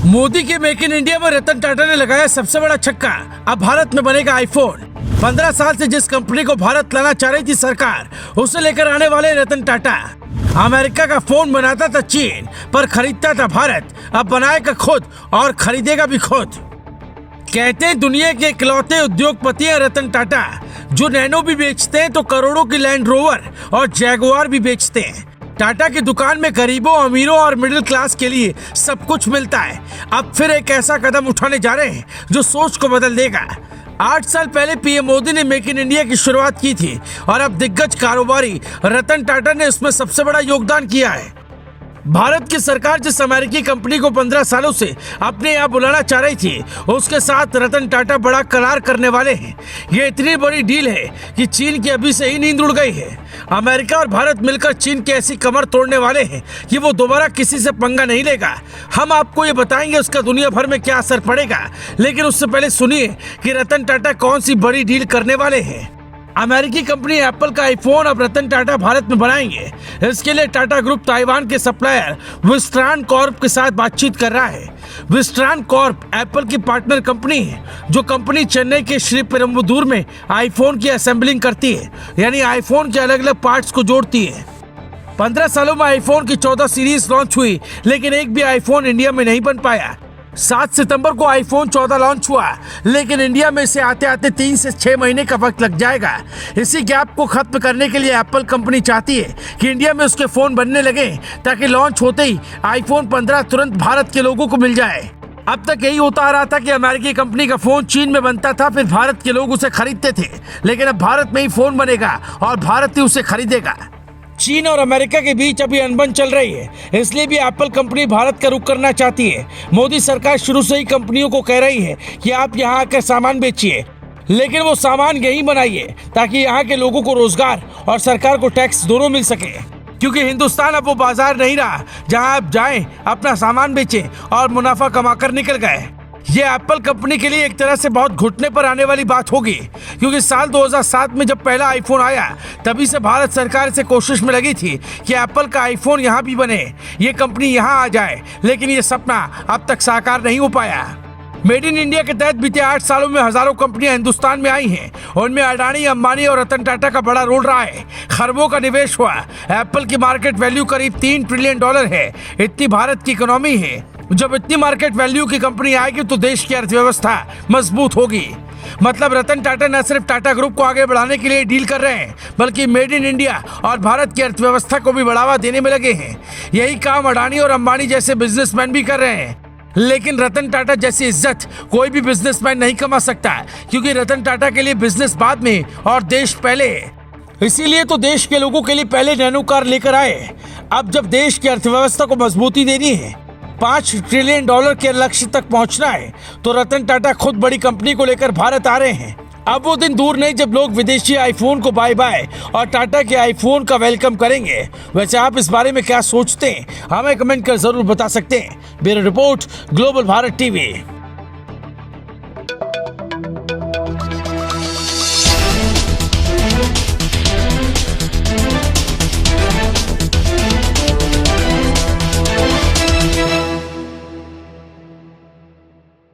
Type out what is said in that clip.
मोदी के make in India में रतन टाटा ने लगाया सबसे बड़ा छक्का। अब भारत में बनेगा आईफोन। 15 साल से जिस कंपनी को भारत लाना चाह रही थी सरकार, उसे लेकर आने वाले रतन टाटा। अमेरिका का फोन बनाता था चीन, पर खरीदता था भारत। अब बनाएगा खुद और खरीदेगा भी खुद। कहते हैं दुनिया के इकलौते उद्योगपति हैं रतन टाटा, जो नैनो भी बेचते हैं तो करोड़ों की लैंड रोवर और जैगुआर भी बेचते हैं। टाटा की दुकान में गरीबों, अमीरों और मिडिल क्लास के लिए सब कुछ मिलता है। अब फिर एक ऐसा कदम उठाने जा रहे हैं जो सोच को बदल देगा। 8 साल पहले पीएम मोदी ने मेक इन इंडिया की शुरुआत की थी और अब दिग्गज कारोबारी रतन टाटा ने उसमें सबसे बड़ा योगदान किया है। भारत की सरकार जिस अमेरिकी कंपनी को 15 सालों से अपने यहाँ बुलाना चाह रही थी, उसके साथ रतन टाटा बड़ा करार करने वाले हैं। ये इतनी बड़ी डील है कि चीन की अभी से ही नींद उड़ गई है। अमेरिका और भारत मिलकर चीन की ऐसी कमर तोड़ने वाले हैं कि वो दोबारा किसी से पंगा नहीं लेगा। हम आपको ये बताएंगे उसका दुनिया भर में क्या असर पड़ेगा, लेकिन उससे पहले सुनिए कि रतन टाटा कौन सी बड़ी डील करने वाले हैं। अमेरिकी कंपनी एप्पल का आईफोन अब रतन टाटा भारत में बनाएंगे। इसके लिए टाटा ग्रुप ताइवान के सप्लायर विस्ट्रॉन कॉर्प के साथ बातचीत कर रहा है। विस्ट्रॉन कॉर्प एप्पल की पार्टनर कंपनी है, जो कंपनी चेन्नई के श्री पेरुम्बदूर में आईफोन की असेंबलिंग करती है, यानी आईफोन के अलग अलग पार्ट्स को जोड़ती है। 15 सालों में आईफोन की 14 सीरीज लॉन्च हुई, लेकिन एक भी आईफोन इंडिया में नहीं बन पाया। 7 सितंबर को आईफोन 14 लॉन्च हुआ, लेकिन इंडिया में इसे आते आते 3 से 6 महीने का वक्त लग जाएगा। इसी गैप को खत्म करने के लिए एप्पल कंपनी चाहती है कि इंडिया में उसके फोन बनने लगे, ताकि लॉन्च होते ही आईफोन 15 तुरंत भारत के लोगों को मिल जाए। अब तक यही होता आ रहा था कि अमेरिकी कंपनी का फोन चीन में बनता था, फिर भारत के लोग उसे खरीदते थे, लेकिन अब भारत में ही फोन बनेगा और भारत ही उसे खरीदेगा। चीन और अमेरिका के बीच अभी अनबन चल रही है, इसलिए भी एप्पल कंपनी भारत का रुख करना चाहती है। मोदी सरकार शुरू से ही कंपनियों को कह रही है कि आप यहाँ आकर सामान बेचिए, लेकिन वो सामान यहीं बनाइए, ताकि यहाँ के लोगों को रोजगार और सरकार को टैक्स दोनों मिल सके। क्योंकि हिंदुस्तान अब वो बाजार नहीं रहा जहाँ आप जाएं, अपना सामान बेचें और मुनाफा कमाकर निकल गए। ये एप्पल कंपनी के लिए एक तरह से बहुत घुटने पर आने वाली बात होगी, क्योंकि साल 2007 में जब पहला आईफोन आया, तभी से भारत सरकार से कोशिश में लगी थी कि एप्पल का आईफोन यहाँ भी बने, ये कंपनी यहाँ आ जाए, लेकिन ये सपना अब तक साकार नहीं हो पाया। मेड इन इंडिया के तहत बीते 8 सालों में हजारों कंपनियां हिंदुस्तान में आई हैं। उनमें अडानी, अंबानी और रतन टाटा का बड़ा रोल रहा है। खरबों का निवेश हुआ। एप्पल की मार्केट वैल्यू करीब $3 ट्रिलियन है। इतनी भारत की इकोनॉमी है। जब इतनी मार्केट वैल्यू की कंपनी आएगी तो देश की अर्थव्यवस्था मजबूत होगी। मतलब रतन टाटा न सिर्फ टाटा ग्रुप को आगे बढ़ाने के लिए डील कर रहे हैं, बल्कि मेड इन इंडिया और भारत की अर्थव्यवस्था को भी बढ़ावा देने में लगे हैं। यही काम अडानी और अंबानी जैसे बिजनेसमैन भी कर रहे हैं, लेकिन रतन टाटा जैसी इज्जत कोई भी बिजनेसमैन नहीं कमा सकता, क्योंकि रतन टाटा के लिए बिजनेस बाद में और देश पहले। इसीलिए तो देश के लोगों के लिए पहले नैनो कार लेकर आए। अब जब देश की अर्थव्यवस्था को मजबूती देनी है, $5 ट्रिलियन के लक्ष्य तक पहुंचना है, तो रतन टाटा खुद बड़ी कंपनी को लेकर भारत आ रहे हैं। अब वो दिन दूर नहीं जब लोग विदेशी आईफोन को बाय बाय और टाटा के आईफोन का वेलकम करेंगे। वैसे आप इस बारे में क्या सोचते हैं, हमें कमेंट कर जरूर बता सकते हैं। Bureau report, global Bharat TV.